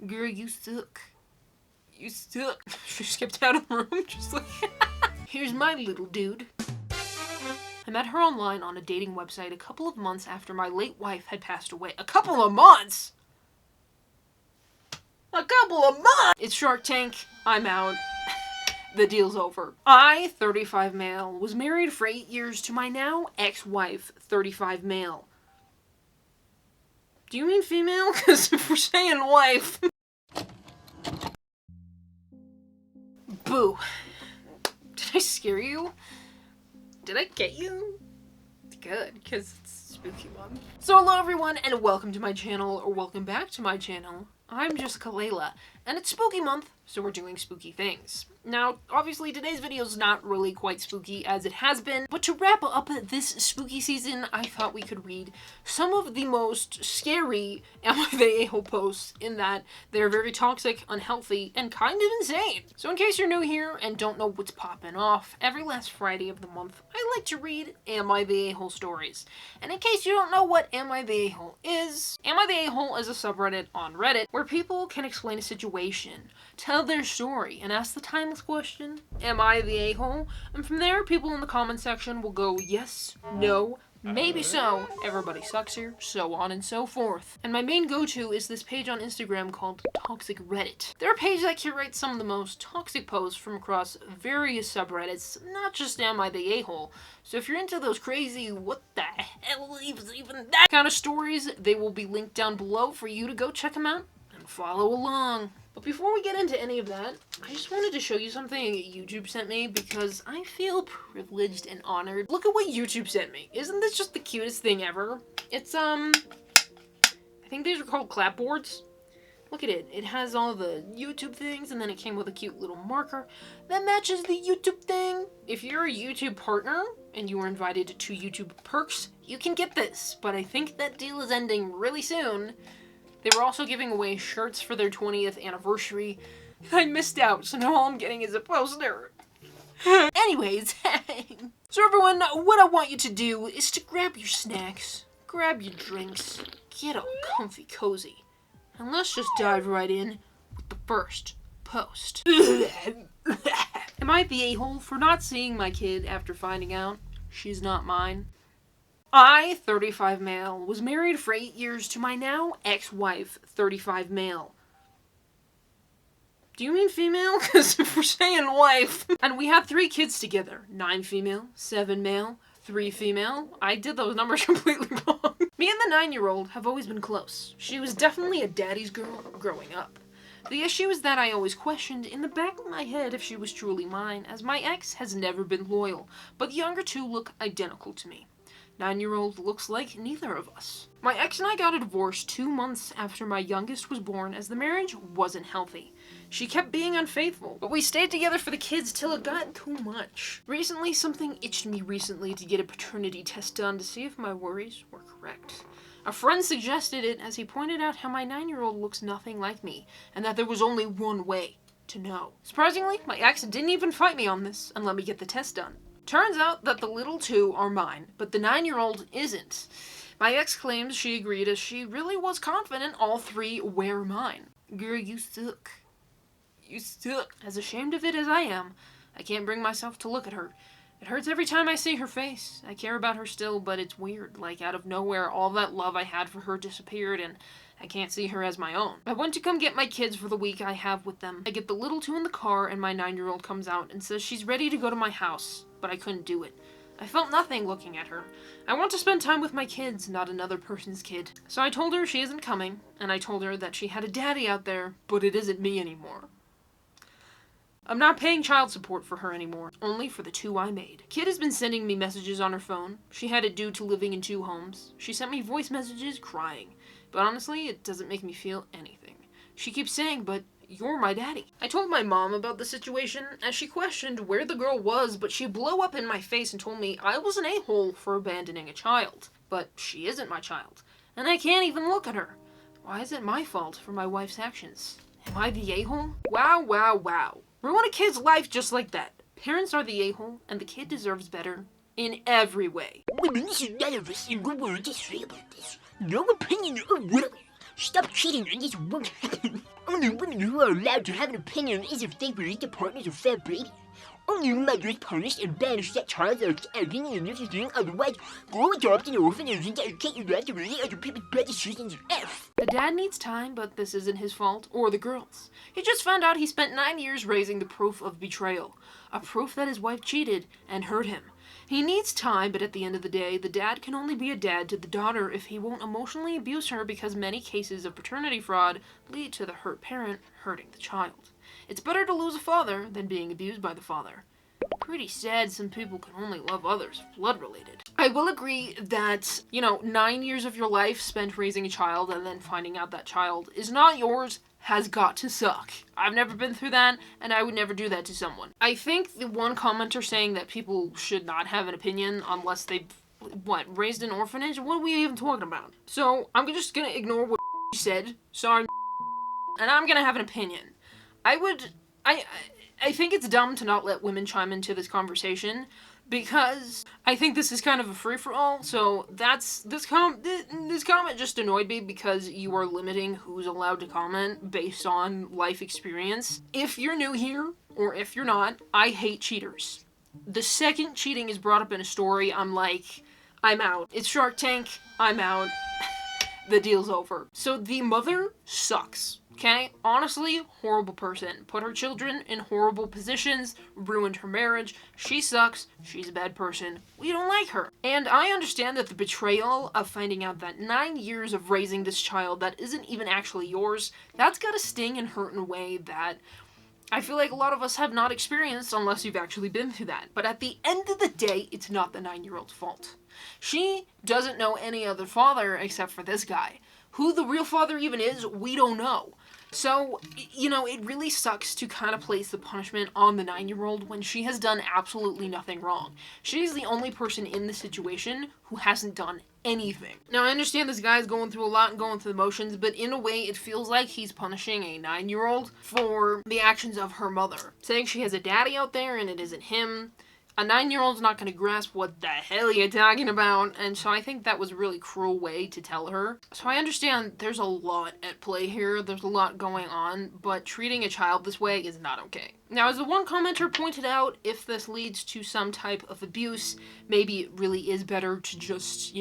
Girl, you suck. You suck. She skipped out of the room just like, here's my little dude. I met her online on a dating website a couple of months after my late wife had passed away. A couple of months? A couple of months! It's Shark Tank. I'm out. The deal's over. I, 35 male, was married for 8 years to my now ex-wife, 35 male. Do you mean female? Because if we're saying wife... Boo. Did I scare you? Did I get you? Good, because it's spooky month. So hello everyone, and welcome to my channel, or welcome back to my channel. I'm Jessica Layla, and it's spooky month, so we're doing spooky things. Now, obviously today's video is not really quite spooky as it has been, but to wrap up this spooky season, I thought we could read some of the most scary Am I the A-hole posts in that they're very toxic, unhealthy, and kind of insane. So in case you're new here and don't know what's popping off, every last Friday of the month, I like to read Am I the A-hole stories. And in case you don't know what Am I the A-hole is a A-hole is a subreddit on Reddit where people can explain a situation, tell their story, and ask the timeless question, am I the a-hole? And from there, people in the comment section will go yes, no, maybe so, everybody sucks here, so on and so forth. And my main go-to is this page on Instagram called Toxic Reddit. They're a page that curates some of the most toxic posts from across various subreddits, not just Am I the a-hole. So if you're into those crazy, what the hell is even that kind of stories, they will be linked down below for you to go check them out and follow along. But before we get into any of that, I just wanted to show you something YouTube sent me because I feel privileged and honored. Look at what YouTube sent me. Isn't this just the cutest thing ever? It's, I think these are called clapboards. Look at it. It has all the YouTube things, and then it came with a cute little marker that matches the YouTube thing. If you're a YouTube partner and you were invited to YouTube perks, you can get this. But I think that deal is ending really soon. They were also giving away shirts for their 20th anniversary. I missed out, so now all I'm getting is a poster. Anyways, so everyone, what I want you to do is to grab your snacks, grab your drinks, get all comfy cozy, and let's just dive right in with the first post. Am I the a-hole for not seeing my kid after finding out she's not mine? I, 35 male, was married for 8 years to my now ex-wife, 35 male. Do you mean female? Because if we're saying wife. And we had 3 kids together. 9 female, 7 male, 3 female. I did those numbers completely wrong. Me and the 9-year-old have always been close. She was definitely a daddy's girl growing up. The issue is that I always questioned in the back of my head if she was truly mine, as my ex has never been loyal, but the younger 2 look identical to me. 9-year-old looks like neither of us. My ex and I got a divorce 2 months after my youngest was born as the marriage wasn't healthy. She kept being unfaithful, but we stayed together for the kids till it got too much. Recently, something itched me to get a paternity test done to see if my worries were correct. A friend suggested it as he pointed out how my 9-year-old looks nothing like me, and that there was only one way to know. Surprisingly, my ex didn't even fight me on this and let me get the test done. Turns out that the little 2 are mine, but the 9-year-old isn't. My ex claims she agreed as she really was confident all 3 were mine. Girl, you suck. You suck. As ashamed of it as I am, I can't bring myself to look at her. It hurts every time I see her face. I care about her still, but it's weird. Like, out of nowhere, all that love I had for her disappeared, and I can't see her as my own. I went to come get my kids for the week I have with them. I get the little 2 in the car, and my 9-year-old comes out and says she's ready to go to my house, but I couldn't do it. I felt nothing looking at her. I want to spend time with my kids, not another person's kid. So I told her she isn't coming, and I told her that she had a daddy out there, but it isn't me anymore. I'm not paying child support for her anymore, only for the 2 I made. Kid has been sending me messages on her phone. She had it due to living in 2 homes. She sent me voice messages crying, but honestly, it doesn't make me feel anything. She keeps saying, but you're my daddy. I told my mom about the situation as she questioned where the girl was, but she blew up in my face and told me I was an a-hole for abandoning a child. But she isn't my child, and I can't even look at her. Why is it my fault for my wife's actions? Am I the a-hole? Wow, wow, wow. Ruin a kid's life just like that. Parents are the a-hole, and the kid deserves better in every way. Women should not have a single word to say about this. No opinion or will. Stop cheating on this woman. Only women who are allowed to have an opinion is if they release the partners of fair breeding. Only mothers punish and banish that child that are acting and everything, otherwise go adopt an orphan and dedicate your life to really other people's bad decisions of F. The dad needs time, but this isn't his fault, or the girl's. He just found out he spent 9 years raising the proof of betrayal. A proof that his wife cheated and hurt him. He needs time, but at the end of the day, the dad can only be a dad to the daughter if he won't emotionally abuse her, because many cases of paternity fraud lead to the hurt parent hurting the child. It's better to lose a father than being abused by the father. Pretty sad some people can only love others blood-related. I will agree that, 9 years of your life spent raising a child and then finding out that child is not yours has got to suck. I've never been through that, and I would never do that to someone. I think the one commenter saying that people should not have an opinion unless they've, raised an orphanage? What are we even talking about? So, I'm just gonna ignore what you said, sorry, and I'm gonna have an opinion. I think it's dumb to not let women chime into this conversation, because I think this is kind of a free-for-all, so this comment just annoyed me because you are limiting who's allowed to comment based on life experience. If you're new here, or if you're not, I hate cheaters. The second cheating is brought up in a story, I'm like, I'm out. It's Shark Tank, I'm out. The deal's over. So the mother sucks. Okay? Honestly, horrible person. Put her children in horrible positions, ruined her marriage. She sucks. She's a bad person. We don't like her. And I understand that the betrayal of finding out that 9 years of raising this child that isn't even actually yours, that's gotta sting and hurt in a way that I feel like a lot of us have not experienced unless you've actually been through that. But at the end of the day, it's not the 9-year-old's fault. She doesn't know any other father except for this guy. Who the real father even is, we don't know. So, it really sucks to kind of place the punishment on the 9-year-old when she has done absolutely nothing wrong. She's the only person in the situation who hasn't done anything. Now, I understand this guy's going through a lot and going through the motions, but in a way, it feels like he's punishing a 9-year-old for the actions of her mother. Saying she has a daddy out there and it isn't him. A 9-year-old's not going to grasp what the hell you're talking about, and so I think that was a really cruel way to tell her. So I understand there's a lot at play here, there's a lot going on, but treating a child this way is not okay. Now, as the one commenter pointed out, if this leads to some type of abuse, maybe it really is better to just,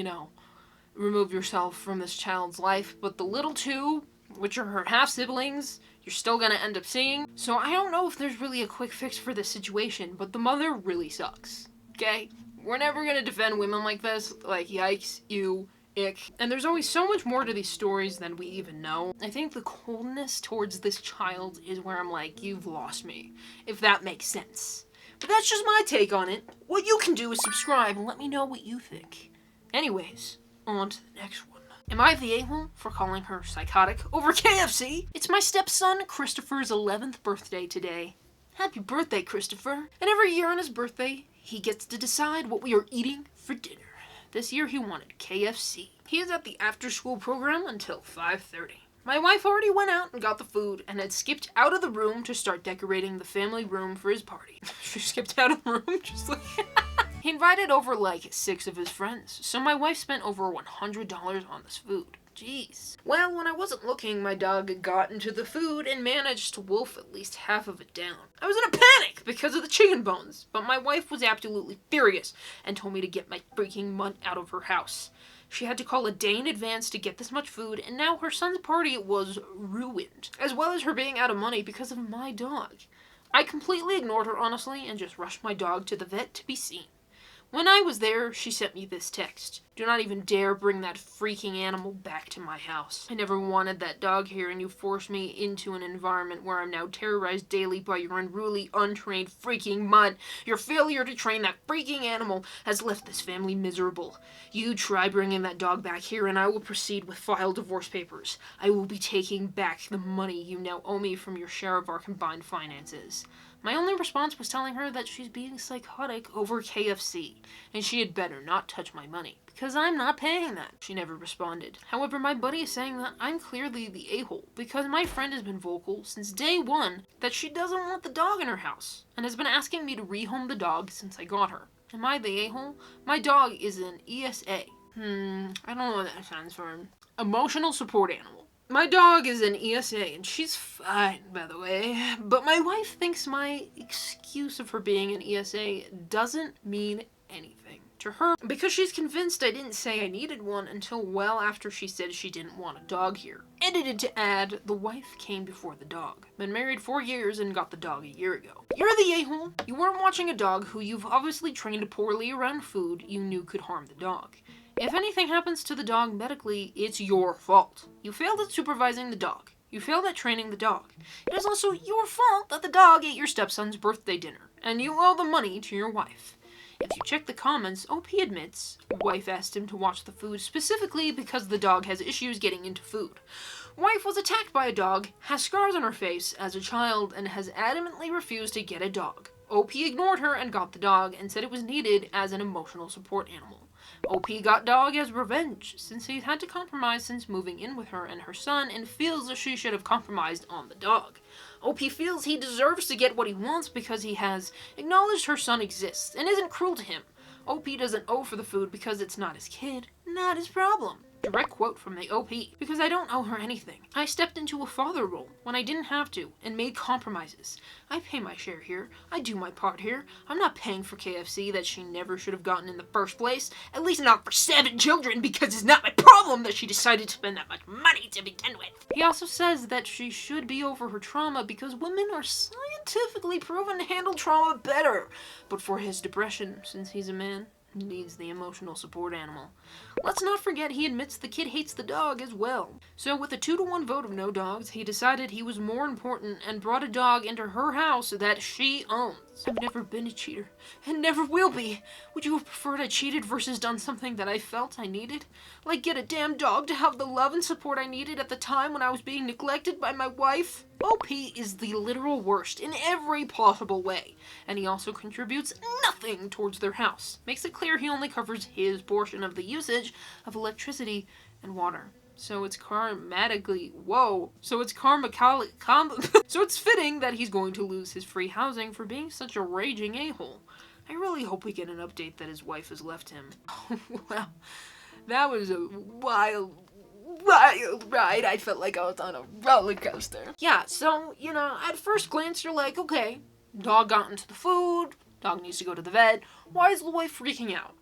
remove yourself from this child's life, but the little two, which are her half-siblings, you're still gonna end up seeing. So I don't know if there's really a quick fix for this situation, but the mother really sucks, okay? We're never gonna defend women like this, like, yikes, ew, ick. And there's always so much more to these stories than we even know. I think the coldness towards this child is where I'm like, you've lost me, if that makes sense. But that's just my take on it. What you can do is subscribe and let me know what you think. Anyways, on to the next one. Am I the a-hole for calling her psychotic over KFC? It's my stepson Christopher's 11th birthday today. Happy birthday, Christopher. And every year on his birthday, he gets to decide what we are eating for dinner. This year he wanted KFC. He is at the after-school program until 5:30. My wife already went out and got the food and had skipped out of the room to start decorating the family room for his party. She skipped out of the room just like... He invited over like 6 of his friends, so my wife spent over $100 on this food. Jeez. Well, when I wasn't looking, my dog got into the food and managed to wolf at least half of it down. I was in a panic because of the chicken bones, but my wife was absolutely furious and told me to get my freaking mutt out of her house. She had to call a day in advance to get this much food, and now her son's party was ruined, as well as her being out of money because of my dog. I completely ignored her, honestly, and just rushed my dog to the vet to be seen. When I was there, she sent me this text. Do not even dare bring that freaking animal back to my house. I never wanted that dog here, and you forced me into an environment where I'm now terrorized daily by your unruly, untrained freaking mutt. Your failure to train that freaking animal has left this family miserable. You try bringing that dog back here, and I will proceed with file divorce papers. I will be taking back the money you now owe me from your share of our combined finances. My only response was telling her that she's being psychotic over KFC, and she had better not touch my money, because I'm not paying that. She never responded. However, my buddy is saying that I'm clearly the a-hole, because my friend has been vocal since day one that she doesn't want the dog in her house, and has been asking me to rehome the dog since I got her. Am I the a-hole? My dog is an ESA. I don't know what that stands for. Emotional support animal. My dog is an ESA, and she's fine, by the way, but my wife thinks my excuse of her being an ESA doesn't mean anything to her, because she's convinced I didn't say I needed one until well after she said she didn't want a dog here. Edited to add, the wife came before the dog. Been married 4 years and got the dog a year ago. You're the a-hole. You weren't watching a dog who you've obviously trained poorly around food you knew could harm the dog. If anything happens to the dog medically, it's your fault. You failed at supervising the dog. You failed at training the dog. It is also your fault that the dog ate your stepson's birthday dinner, and you owe the money to your wife. If you check the comments, OP admits wife asked him to watch the food specifically because the dog has issues getting into food. Wife was attacked by a dog, has scars on her face as a child, and has adamantly refused to get a dog. OP ignored her and got the dog and said it was needed as an emotional support animal. OP got dog as revenge, since he's had to compromise since moving in with her and her son, and feels that she should have compromised on the dog. OP feels he deserves to get what he wants because he has acknowledged her son exists and isn't cruel to him. OP doesn't owe for the food because it's not his kid, not his problem. Direct quote from the OP. Because I don't owe her anything. I stepped into a father role when I didn't have to and made compromises. I pay my share here. I do my part here. I'm not paying for KFC that she never should have gotten in the first place. At least not for 7 children, because it's not my problem that she decided to spend that much money to begin with. He also says that she should be over her trauma because women are scientifically proven to handle trauma better. But for his depression, since he's a man, needs the emotional support animal. Let's not forget he admits the kid hates the dog as well. So with a 2-to-1 vote of no dogs, he decided he was more important and brought a dog into her house that she owns. I've never been a cheater, and never will be. Would you have preferred I cheated versus done something that I felt I needed? Like get a damn dog to have the love and support I needed at the time when I was being neglected by my wife? OP is the literal worst in every possible way, and he also contributes nothing towards their house. Makes it clear he only covers his portion of the usage of electricity and water. So it's so it's fitting that he's going to lose his free housing for being such a raging a-hole. I really hope we get an update that his wife has left him. Wow, that was a wild ride. I felt like I was on a roller coaster. Yeah, so, you know, at first glance you're like, okay, dog got into the food, dog needs to go to the vet. Why is the wife freaking out?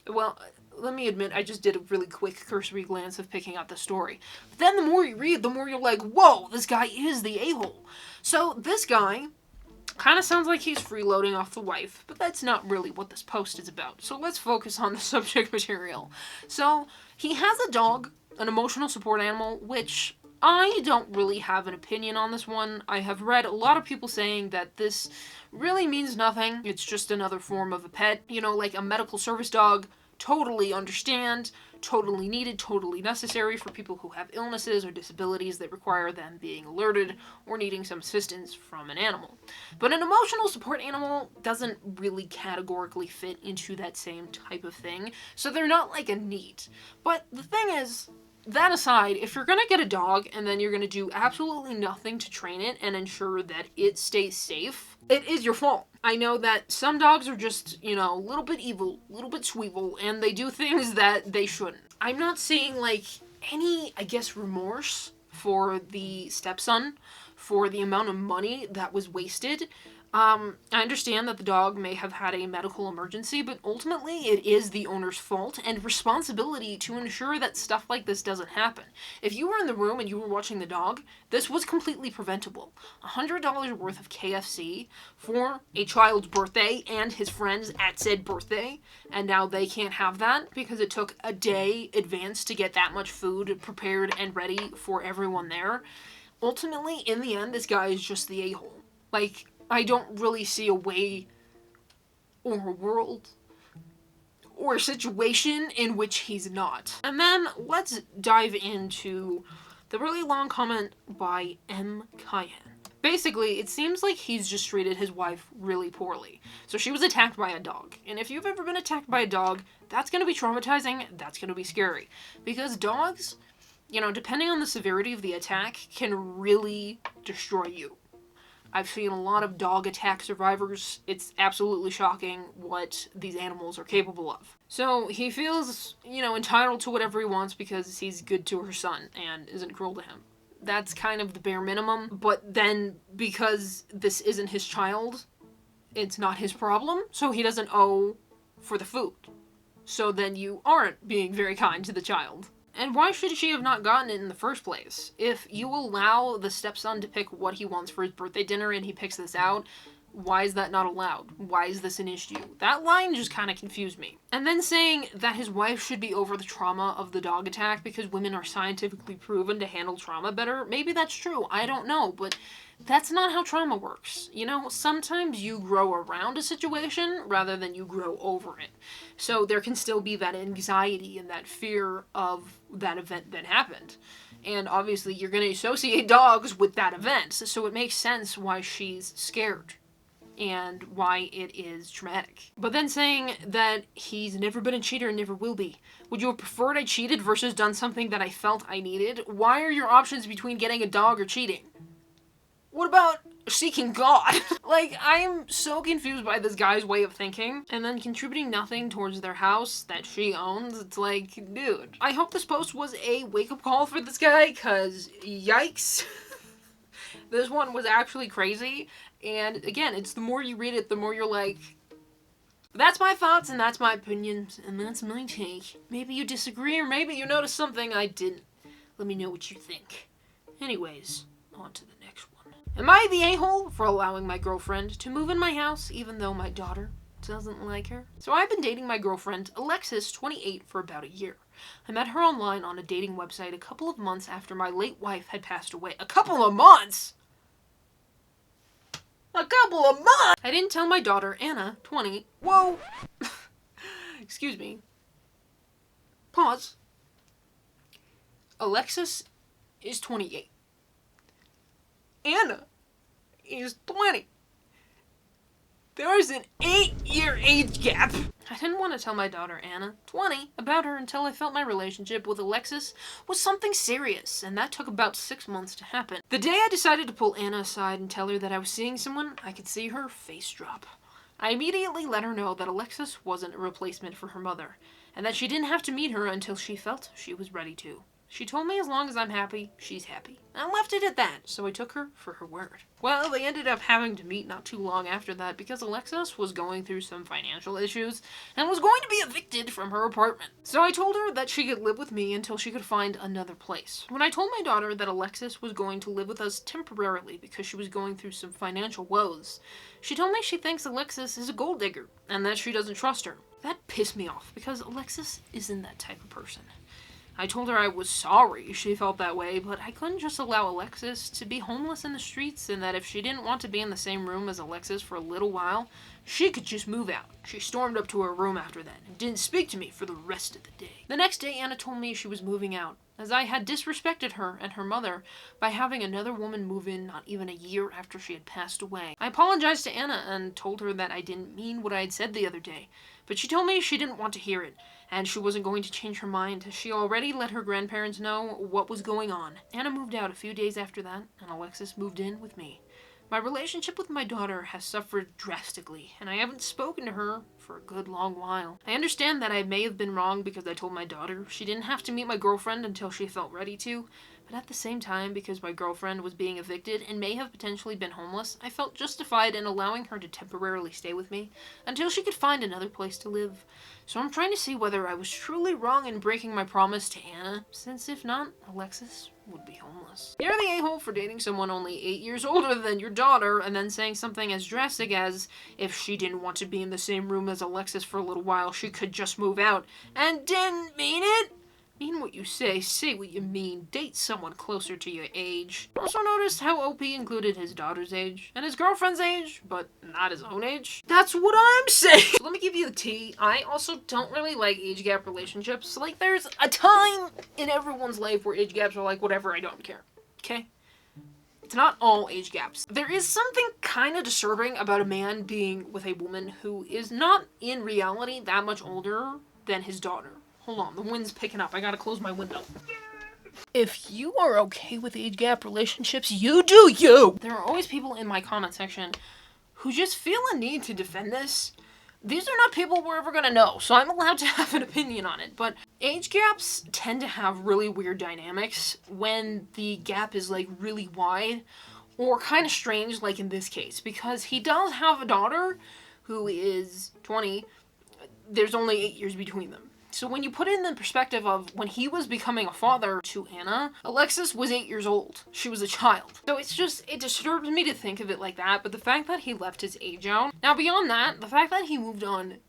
Well, let me admit, I just did a really quick cursory glance of picking out the story. But then the more you read, the more you're like, whoa, this guy is the a-hole. So this guy kind of sounds like he's freeloading off the wife, but that's not really what this post is about. So let's focus on the subject material. So he has a dog, an emotional support animal, which I don't really have an opinion on this one. I have read a lot of people saying that this really means nothing. It's just another form of a pet. You know, like a medical service dog. Totally understand, totally needed, totally necessary for people who have illnesses or disabilities that require them being alerted or needing some assistance from an animal. But an emotional support animal doesn't really categorically fit into that same type of thing, so they're not like a need. But the thing is, that aside, if you're gonna get a dog and then you're gonna do absolutely nothing to train it and ensure that it stays safe, it is your fault. I know that some dogs are just, you know, a little bit evil, a little bit sweevel, and they do things that they shouldn't. I'm not seeing, like, any, I guess, remorse for the stepson, for the amount of money that was wasted. I understand that the dog may have had a medical emergency, but ultimately it is the owner's fault and responsibility to ensure that stuff like this doesn't happen. If you were in the room and you were watching the dog, this was completely preventable. $100 worth of KFC for a child's birthday and his friends at said birthday, and now they can't have that because it took a day advance to get that much food prepared and ready for everyone there. Ultimately, in the end, this guy is just the a-hole. Like, I don't really see a way or a world or a situation in which he's not. And then let's dive into the really long comment by M. Cayenne. Basically, it seems like he's just treated his wife really poorly. So she was attacked by a dog. And if you've ever been attacked by a dog, that's going to be traumatizing, that's going to be scary. Because dogs, you know, depending on the severity of the attack, can really destroy you. I've seen a lot of dog attack survivors. It's absolutely shocking what these animals are capable of. So he feels, entitled to whatever he wants because he's good to her son and isn't cruel to him. That's kind of the bare minimum, but then because this isn't his child, it's not his problem, so he doesn't owe for the food. So then you aren't being very kind to the child. And why should she have not gotten it in the first place? If you allow the stepson to pick what he wants for his birthday dinner and he picks this out, why is that not allowed? Why is this an issue? That line just kind of confused me. And then saying that his wife should be over the trauma of the dog attack because women are scientifically proven to handle trauma better. Maybe that's true. I don't know, but that's not how trauma works. Sometimes you grow around a situation rather than you grow over it. So there can still be that anxiety and that fear of that event that happened. And obviously you're going to associate dogs with that event. So it makes sense why she's scared and why it is traumatic. But then saying that he's never been a cheater and never will be. Would you have preferred I cheated versus done something that I felt I needed? Why are your options between getting a dog or cheating? What about seeking God? I'm so confused by this guy's way of thinking, and then contributing nothing towards their house that she owns. It's like, dude. I hope this post was a wake-up call for this guy, cause yikes. This one was actually crazy, and again, it's the more you read it, the more you're like, that's my thoughts, and that's my opinions, and that's my take. Maybe you disagree, or maybe you noticed something I didn't. Let me know what you think. Anyways, on to the next one. Am I the a-hole for allowing my girlfriend to move in my house even though my daughter doesn't like her? So I've been dating my girlfriend, Alexis, 28, for about a year. I met her online on a dating website a couple of months after my late wife had passed away. A couple of months? A couple of months! I didn't tell my daughter, Anna, 20. Whoa! Excuse me. Pause. Alexis is 28. Anna is 20. There is an 8-year age gap. I didn't want to tell my daughter, Anna, 20, about her until I felt my relationship with Alexis was something serious, and that took about 6 months to happen. The day I decided to pull Anna aside and tell her that I was seeing someone, I could see her face drop. I immediately let her know that Alexis wasn't a replacement for her mother, and that she didn't have to meet her until she felt she was ready to. She told me as long as I'm happy, she's happy. I left it at that, so I took her for her word. Well, they ended up having to meet not too long after that because Alexis was going through some financial issues and was going to be evicted from her apartment. So I told her that she could live with me until she could find another place. When I told my daughter that Alexis was going to live with us temporarily because she was going through some financial woes, she told me she thinks Alexis is a gold digger and that she doesn't trust her. That pissed me off because Alexis isn't that type of person. I told her I was sorry she felt that way, but I couldn't just allow Alexis to be homeless in the streets, and that if she didn't want to be in the same room as Alexis for a little while, she could just move out. She stormed up to her room after that and didn't speak to me for the rest of the day. The next day, Anna told me she was moving out, as I had disrespected her and her mother by having another woman move in not even a year after she had passed away. I apologized to Anna and told her that I didn't mean what I had said the other day, but she told me she didn't want to hear it, and she wasn't going to change her mind. She already let her grandparents know what was going on. Anna moved out a few days after that, and Alexis moved in with me. My relationship with my daughter has suffered drastically, and I haven't spoken to her for a good long while. I understand that I may have been wrong because I told my daughter she didn't have to meet my girlfriend until she felt ready to, but at the same time, because my girlfriend was being evicted and may have potentially been homeless, I felt justified in allowing her to temporarily stay with me until she could find another place to live. So I'm trying to see whether I was truly wrong in breaking my promise to Anna, since if not, Alexis would be homeless. You're the a-hole for dating someone only 8 years older than your daughter and then saying something as drastic as, if she didn't want to be in the same room as Alexis for a little while, she could just move out, and didn't mean it? Mean what you say what you mean, date someone closer to your age. Also noticed how OP included his daughter's age and his girlfriend's age, but not his own age. That's what I'm saying! So let me give you the tea. I also don't really like age gap relationships. Like, there's a time in everyone's life where age gaps are like, whatever, I don't care. Okay? It's not all age gaps. There is something kind of disturbing about a man being with a woman who is not, in reality, that much older than his daughter. Hold on, the wind's picking up. I gotta close my window. If you are okay with age gap relationships, you do you! There are always people in my comment section who just feel a need to defend this. These are not people we're ever gonna know, so I'm allowed to have an opinion on it. But age gaps tend to have really weird dynamics when the gap is like really wide, or kind of strange like in this case, because he does have a daughter who is 20. There's only 8 years between them. So when you put it in the perspective of when he was becoming a father to Anna, Alexis was 8 years old. She was a child. So it disturbs me to think of it like that, but the fact that he left his age out. Now beyond that, the fact that he moved on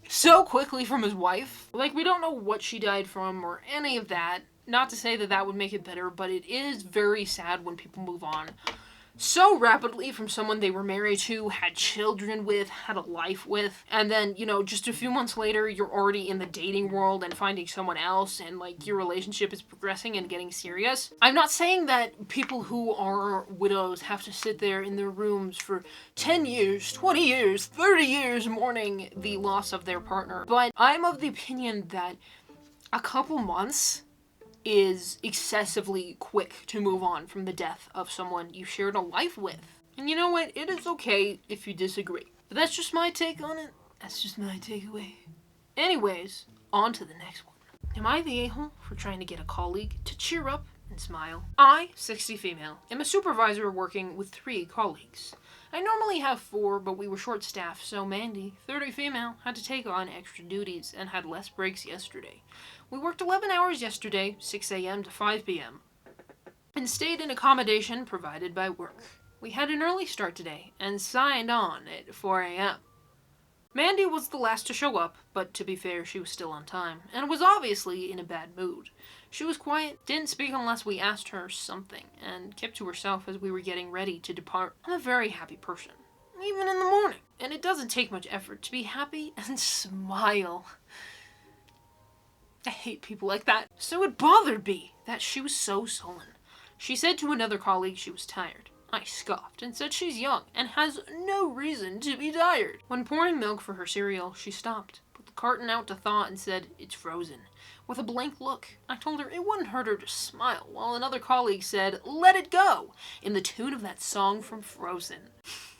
so quickly from his wife, like we don't know what she died from or any of that. Not to say that that would make it better, but it is very sad when people move on so rapidly from someone they were married to, had children with, had a life with, and then, you know, just a few months later, you're already in the dating world and finding someone else, and, like, your relationship is progressing and getting serious. I'm not saying that people who are widows have to sit there in their rooms for 10 years, 20 years, 30 years mourning the loss of their partner, but I'm of the opinion that a couple months is excessively quick to move on from the death of someone you shared a life with. And you know what? It is okay if you disagree. But that's just my take on it. That's just my takeaway. Anyways, on to the next one. Am I the a-hole for trying to get a colleague to cheer up and smile? I, 60 female, am a supervisor working with 3 colleagues. I normally have 4, but we were short-staffed, so Mandy, 30 female, had to take on extra duties and had less breaks yesterday. We worked 11 hours yesterday, 6 a.m. to 5 p.m., and stayed in accommodation provided by work. We had an early start today, and signed on at 4 a.m. Mandy was the last to show up, but to be fair, she was still on time, and was obviously in a bad mood. She was quiet, didn't speak unless we asked her something, and kept to herself as we were getting ready to depart. I'm a very happy person, even in the morning, and it doesn't take much effort to be happy and smile. I hate people like that. So it bothered me that she was so sullen. She said to another colleague she was tired. I scoffed and said she's young and has no reason to be tired. When pouring milk for her cereal, she stopped, put the carton out to thaw and said, "It's frozen." With a blank look, I told her it wouldn't hurt her to smile, while another colleague said, "Let it go," in the tune of that song from Frozen.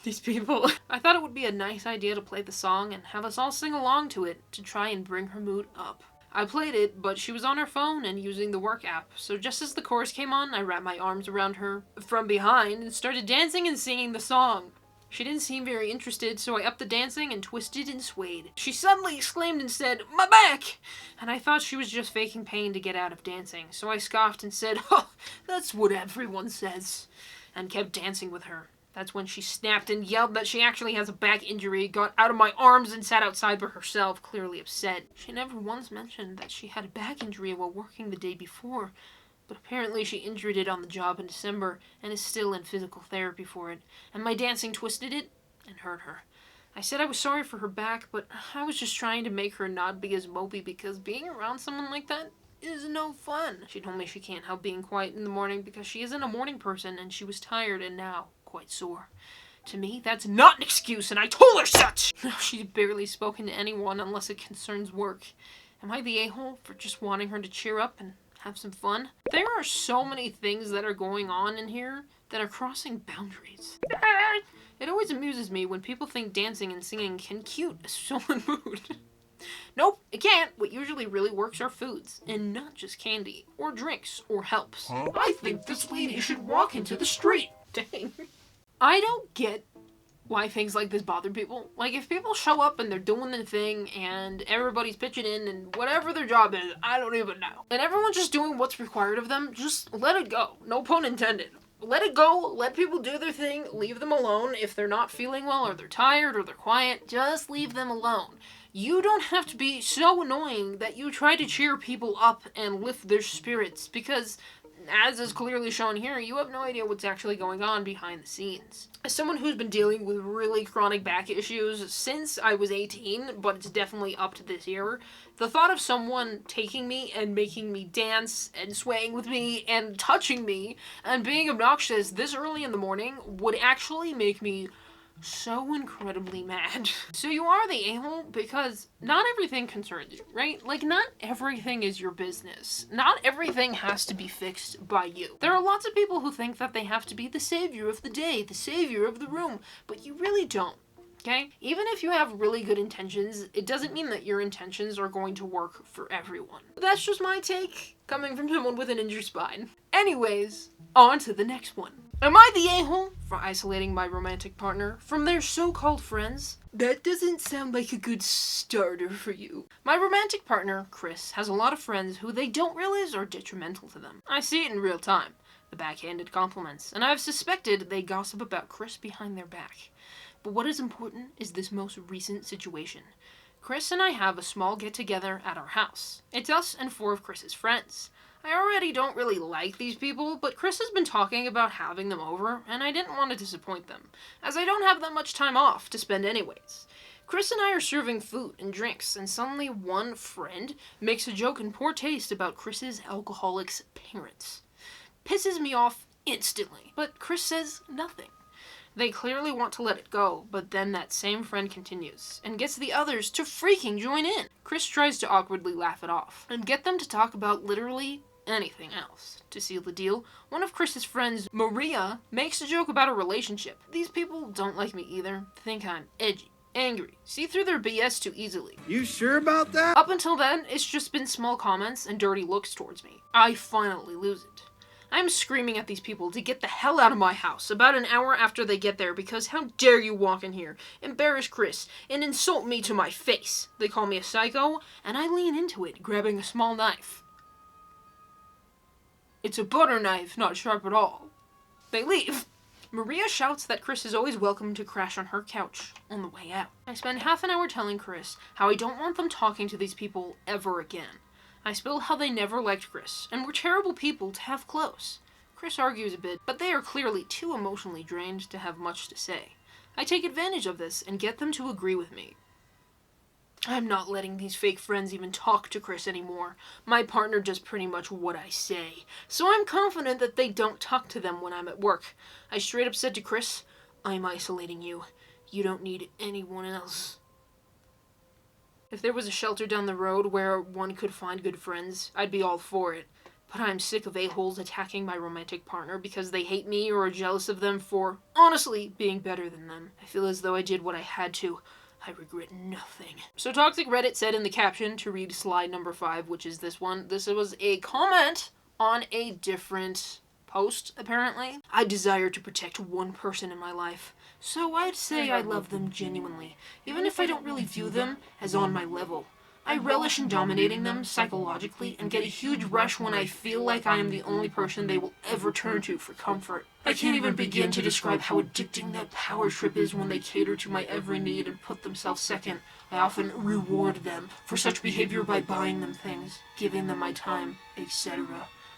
These people. I thought it would be a nice idea to play the song and have us all sing along to it to try and bring her mood up. I played it, but she was on her phone and using the work app, so just as the chorus came on, I wrapped my arms around her from behind and started dancing and singing the song. She didn't seem very interested, so I upped the dancing and twisted and swayed. She suddenly exclaimed and said, "My back!" And I thought she was just faking pain to get out of dancing, so I scoffed and said, "Oh, that's what everyone says," and kept dancing with her. That's when she snapped and yelled that she actually has a back injury, got out of my arms and sat outside by herself, clearly upset. She never once mentioned that she had a back injury while working the day before, but apparently she injured it on the job in December and is still in physical therapy for it, and my dancing twisted it and hurt her. I said I was sorry for her back, but I was just trying to make her not be as mopey because being around someone like that is no fun. She told me she can't help being quiet in the morning because she isn't a morning person and she was tired and now quite sore. To me, that's not an excuse, and I told her such! She's barely spoken to anyone unless it concerns work. Am I the a-hole for just wanting her to cheer up and have some fun? There are so many things that are going on in here that are crossing boundaries. It always amuses me when people think dancing and singing can cute a stolen mood. Nope, it can't. What usually really works are foods, and not just candy, or drinks, or helps. I think this lady should walk into the street. Dang. I don't get why things like this bother people. Like, if people show up and they're doing their thing and everybody's pitching in and whatever their job is, I don't even know. And everyone's just doing what's required of them, just let it go. No pun intended. Let it go, let people do their thing, leave them alone. If they're not feeling well or they're tired or they're quiet, just leave them alone. You don't have to be so annoying that you try to cheer people up and lift their spirits because, as is clearly shown here, you have no idea what's actually going on behind the scenes. As someone who's been dealing with really chronic back issues since I was 18, but it's definitely up to this year, the thought of someone taking me and making me dance and swaying with me and touching me and being obnoxious this early in the morning would actually make me so incredibly mad. So you are the a-hole because not everything concerns you, right? Like, not everything is your business. Not everything has to be fixed by you. There are lots of people who think that they have to be the savior of the day, the savior of the room, but you really don't. Okay? Even if you have really good intentions, it doesn't mean that your intentions are going to work for everyone. That's just my take, coming from someone with an injured spine. Anyways, on to the next one. Am I the a-hole for isolating my romantic partner from their so-called friends? That doesn't sound like a good starter for you. My romantic partner, Chris, has a lot of friends who they don't realize are detrimental to them. I see it in real time, the backhanded compliments, and I've suspected they gossip about Chris behind their back. But what is important is this most recent situation. Chris and I have a small get-together at our house. It's us and 4 of Chris's friends. I already don't really like these people, but Chris has been talking about having them over, and I didn't want to disappoint them, as I don't have that much time off to spend anyways. Chris and I are serving food and drinks, and suddenly one friend makes a joke in poor taste about Chris's alcoholic's parents. Pisses me off instantly, but Chris says nothing. They clearly want to let it go, but then that same friend continues, and gets the others to freaking join in. Chris tries to awkwardly laugh it off, and get them to talk about literally anything else. To seal the deal, one of Chris's friends, Maria, makes a joke about a relationship. These people don't like me either, think I'm edgy, angry, see through their BS too easily. You sure about that? Up until then, it's just been small comments and dirty looks towards me. I finally lose it. I'm screaming at these people to get the hell out of my house about an hour after they get there because how dare you walk in here, embarrass Chris, and insult me to my face. They call me a psycho, and I lean into it, grabbing a small knife. It's a butter knife, not sharp at all. They leave. Maria shouts that Chris is always welcome to crash on her couch on the way out. I spend half an hour telling Chris how I don't want them talking to these people ever again. I spill how they never liked Chris, and were terrible people to have close. Chris argues a bit, but they are clearly too emotionally drained to have much to say. I take advantage of this and get them to agree with me. I'm not letting these fake friends even talk to Chris anymore. My partner does pretty much what I say, so I'm confident that they don't talk to them when I'm at work. I straight up said to Chris, I'm isolating you. You don't need anyone else. If there was a shelter down the road where one could find good friends, I'd be all for it. But I'm sick of a-holes attacking my romantic partner because they hate me or are jealous of them for, honestly, being better than them. I feel as though I did what I had to. I regret nothing. So Toxic Reddit said in the caption to read slide number 5, which is this one. This was a comment on a different post, apparently. I desire to protect one person in my life. So I'd say I love them genuinely, even if I don't really view them as on my level. I relish in dominating them psychologically and get a huge rush when I feel like I am the only person they will ever turn to for comfort. I can't even begin to describe how addicting that power trip is when they cater to my every need and put themselves second. I often reward them for such behavior by buying them things, giving them my time, etc.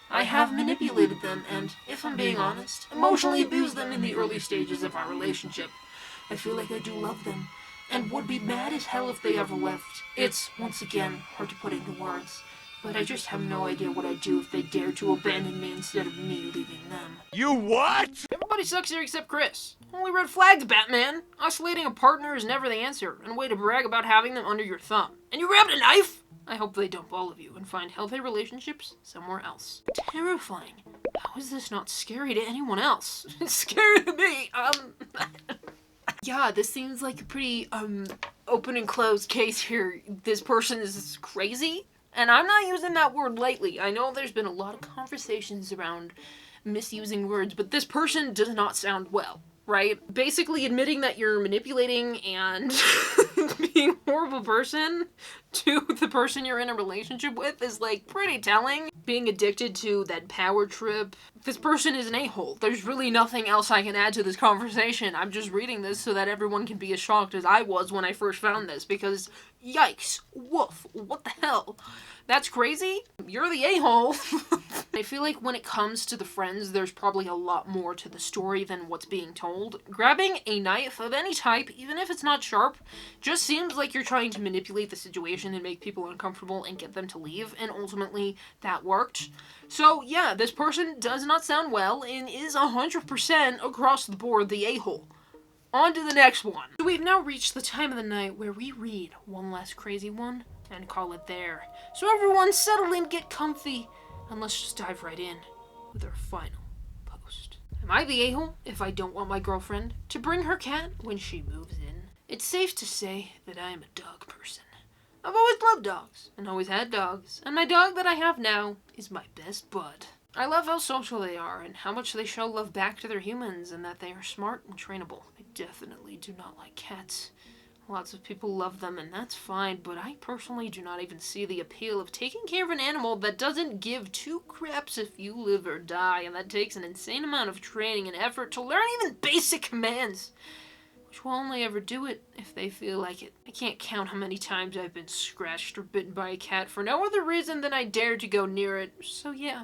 I have manipulated them and, if I'm being honest, emotionally abused them in the early stages of our relationship. I feel like I do love them, and would be mad as hell if they ever left. It's, once again, hard to put into words, but I just have no idea what I'd do if they dared to abandon me instead of me leaving them. You what? Everybody sucks here except Chris. Only red flags, Batman. Isolating a partner is never the answer, and a way to brag about having them under your thumb. And you grabbed a knife? I hope they dump all of you and find healthy relationships somewhere else. Terrifying. How is this not scary to anyone else? It's scary to me. Yeah, this seems like a pretty, open and closed case here. This person is crazy, and I'm not using that word lightly. I know there's been a lot of conversations around misusing words, but this person does not sound well, right? Basically admitting that you're manipulating and being a horrible person to the person you're in a relationship with is, like, pretty telling. Being addicted to that power trip. This person is an a-hole. There's really nothing else I can add to this conversation. I'm just reading this so that everyone can be as shocked as I was when I first found this, because yikes, woof, what the hell? That's crazy? You're the a-hole. I feel like when it comes to the friends, there's probably a lot more to the story than what's being told. Grabbing a knife of any type, even if it's not sharp, just seems like you're trying to manipulate the situation and make people uncomfortable and get them to leave, and ultimately that worked. So yeah, this person does not sound well and is 100% across the board the a-hole. On to the next one. So we've now reached the time of the night where we read one last crazy one and call it there. So everyone settle in, get comfy, and let's just dive right in with our final post. Am I the a-hole if I don't want my girlfriend to bring her cat when she moves in? It's safe to say that I am a dog person. I've always loved dogs and always had dogs, and my dog that I have now is my best bud. I love how social they are and how much they show love back to their humans and that they are smart and trainable. I definitely do not like cats. Lots of people love them and that's fine, but I personally do not even see the appeal of taking care of an animal that doesn't give two craps if you live or die, and that takes an insane amount of training and effort to learn even basic commands, which will only ever do it if they feel like it. I can't count how many times I've been scratched or bitten by a cat for no other reason than I dared to go near it, so yeah.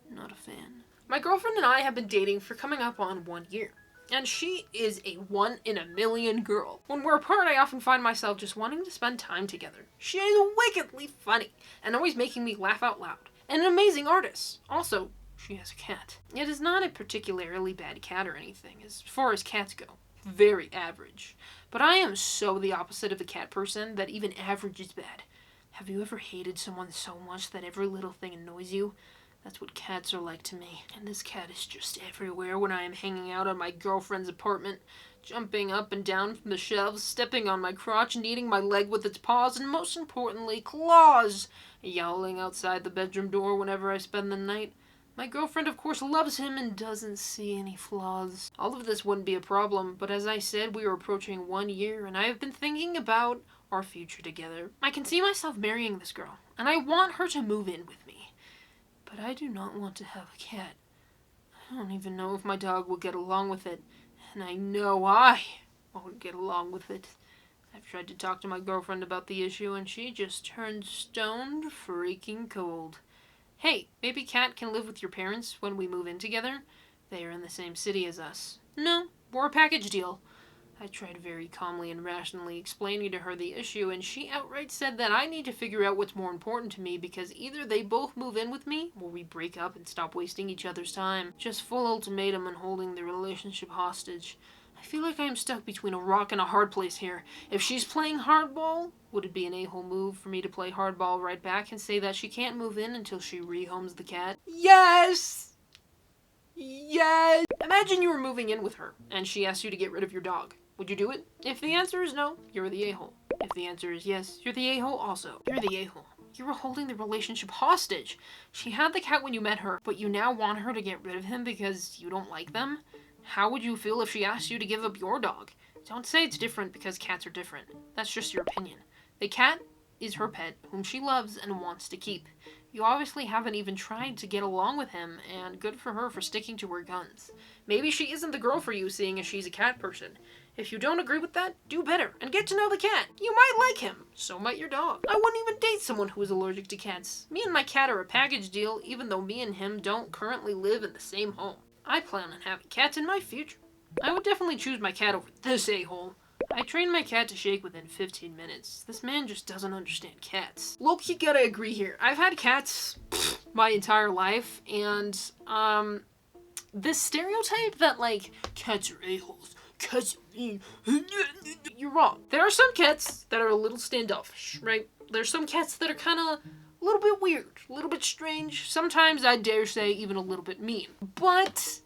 Not a fan. My girlfriend and I have been dating for coming up on 1 year, and she is a 1 in a million girl. When we're apart, I often find myself just wanting to spend time together. She is wickedly funny, and always making me laugh out loud, and an amazing artist. Also, she has a cat. It is not a particularly bad cat or anything, as far as cats go. Very average. But I am so the opposite of a cat person that even average is bad. Have you ever hated someone so much that every little thing annoys you? That's what cats are like to me. And this cat is just everywhere when I am hanging out at my girlfriend's apartment, jumping up and down from the shelves, stepping on my crotch and eating my leg with its paws, and most importantly, claws, yowling outside the bedroom door whenever I spend the night. My girlfriend, of course, loves him and doesn't see any flaws. All of this wouldn't be a problem, but as I said, we are approaching 1 year, and I have been thinking about our future together. I can see myself marrying this girl, and I want her to move in with me. But I do not want to have a cat. I don't even know if my dog will get along with it, and I know I won't get along with it. I've tried to talk to my girlfriend about the issue, and she just turned stone freaking cold. Hey, maybe Cat can live with your parents when we move in together? They are in the same city as us. No, we're a package deal. I tried very calmly and rationally explaining to her the issue, and she outright said that I need to figure out what's more important to me, because either they both move in with me, or we break up and stop wasting each other's time. Just full ultimatum and holding the relationship hostage. I feel like I am stuck between a rock and a hard place here. If she's playing hardball, would it be an a-hole move for me to play hardball right back and say that she can't move in until she rehomes the cat? Yes! Yes! Imagine you were moving in with her, and she asked you to get rid of your dog. Would you do it? If the answer is no, you're the a-hole. If the answer is yes, you're the a-hole also. You're the a-hole. You were holding the relationship hostage. She had the cat when you met her, but you now want her to get rid of him because you don't like them? How would you feel if she asked you to give up your dog? Don't say it's different because cats are different. That's just your opinion. The cat is her pet, whom she loves and wants to keep. You obviously haven't even tried to get along with him, and good for her for sticking to her guns. Maybe she isn't the girl for you, seeing as she's a cat person. If you don't agree with that, do better, and get to know the cat. You might like him. So might your dog. I wouldn't even date someone who is allergic to cats. Me and my cat are a package deal, even though me and him don't currently live in the same home. I plan on having cats in my future. I would definitely choose my cat over this a-hole. I trained my cat to shake within 15 minutes. This man just doesn't understand cats. Look, you gotta agree here. I've had cats my entire life, and, this stereotype that, like, cats are a-holes, cats are mean, you're wrong. There are some cats that are a little standoffish, right? There's some cats that are kinda a little bit weird, a little bit strange, sometimes I dare say even a little bit mean. But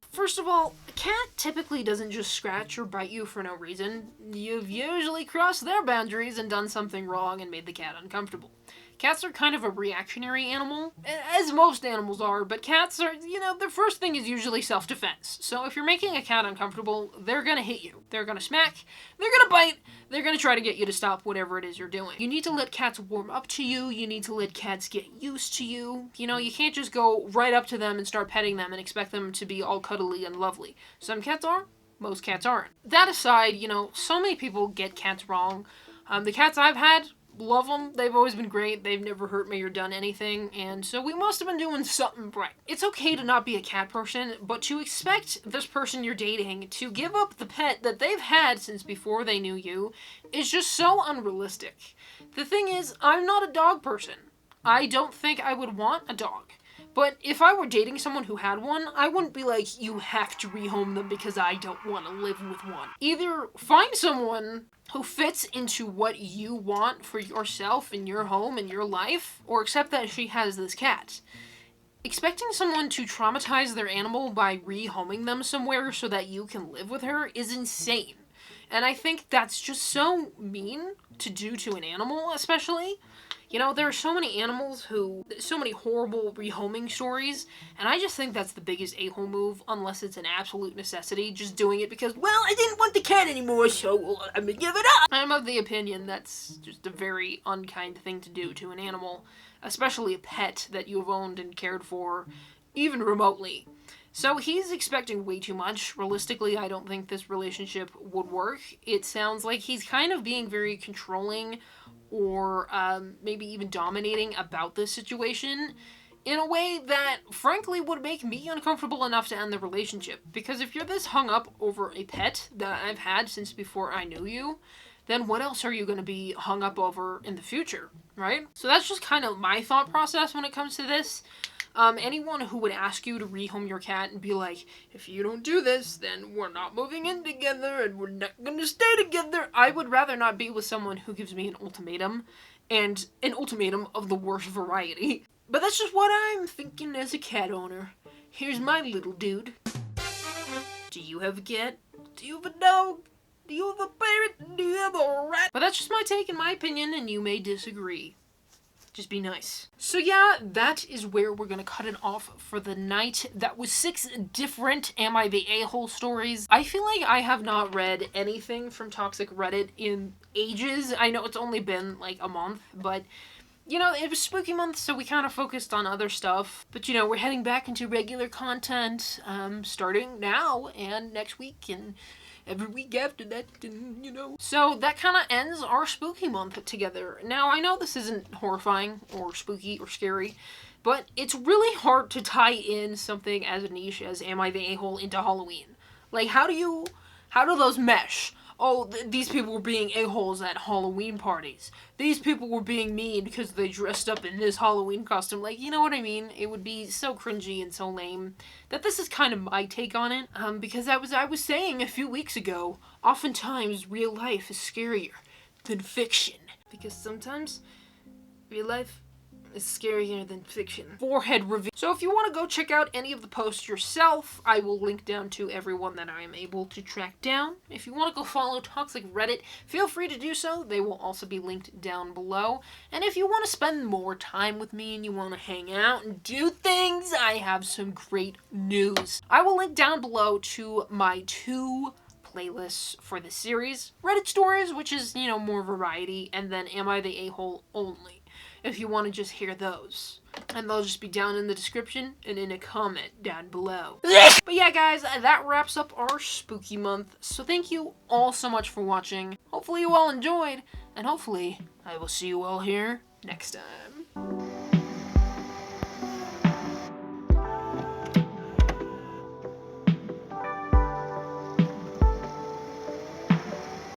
first of all, a cat typically doesn't just scratch or bite you for no reason. You've usually crossed their boundaries and done something wrong and made the cat uncomfortable. Cats are kind of a reactionary animal, as most animals are, but cats are, you know, their first thing is usually self-defense. So if you're making a cat uncomfortable, they're gonna hit you. They're gonna smack, they're gonna bite, they're gonna try to get you to stop whatever it is you're doing. You need to let cats warm up to you, you need to let cats get used to you. You know, you can't just go right up to them and start petting them and expect them to be all cuddly and lovely. Some cats are, most cats aren't. That aside, you know, so many people get cats wrong. The cats I've had, love them. They've always been great. They've never hurt me or done anything, and so we must have been doing something right. It's okay to not be a cat person, but to expect this person you're dating to give up the pet that they've had since before they knew you is just so unrealistic. The thing is, I'm not a dog person. I don't think I would want a dog. But if I were dating someone who had one, I wouldn't be like, you have to rehome them because I don't want to live with one. Either find someone who fits into what you want for yourself and your home and your life, or accept that she has this cat. Expecting someone to traumatize their animal by rehoming them somewhere so that you can live with her is insane. And I think that's just so mean to do to an animal, especially. You know, there are so many animals so many horrible rehoming stories, and I just think that's the biggest a-hole move, unless it's an absolute necessity, just doing it because, well, I didn't want the cat anymore, so I'm gonna give it up! I'm of the opinion that's just a very unkind thing to do to an animal, especially a pet that you've owned and cared for, even remotely. So he's expecting way too much. Realistically, I don't think this relationship would work. It sounds like he's kind of being very controlling, or maybe even dominating about this situation in a way that, frankly, would make me uncomfortable enough to end the relationship. Because if you're this hung up over a pet that I've had since before I knew you, then what else are you going to be hung up over in the future, right? So that's just kind of my thought process when it comes to this. Anyone who would ask you to rehome your cat and be like, if you don't do this, then we're not moving in together and we're not gonna stay together, I would rather not be with someone who gives me an ultimatum, and an ultimatum of the worst variety. But that's just what I'm thinking as a cat owner. Here's my little dude. Do you have a cat? Do you have a dog? Do you have a parrot? Do you have a rat? But that's just my take and my opinion, and you may disagree. Just be nice. So yeah, that is where we're gonna cut it off for the night. That was 6 different Am I the A-hole stories. I feel like I have not read anything from Toxic Reddit in ages. I know it's only been like a month, but you know, it was spooky month, so we kind of focused on other stuff. But you know, we're heading back into regular content, starting now and next week and every week after that, and, you know. So that kind of ends our spooky month together. Now, I know this isn't horrifying or spooky or scary, but it's really hard to tie in something as niche as Am I the A-hole into Halloween. Like, how do those mesh? Oh, these people were being a-holes at Halloween parties. These people were being mean because they dressed up in this Halloween costume. Like, you know what I mean? It would be so cringy and so lame that this is kind of my take on it. Because I was saying a few weeks ago, oftentimes real life is scarier than fiction. Because sometimes real life is scarier than fiction. Forehead reveal. So if you want to go check out any of the posts yourself, I will link down to everyone that I am able to track down. If you want to go follow Toxic Reddit, feel free to do so. They will also be linked down below. And if you want to spend more time with me and you want to hang out and do things, I have some great news. I will link down below to my 2 playlists for the series. Reddit stories, which is, you know, more variety, and then Am I the A-hole only, if you want to just hear those. And they'll just be down in the description and in a comment down below. But yeah, guys, that wraps up our spooky month. So thank you all so much for watching. Hopefully you all enjoyed, and hopefully I will see you all here next time.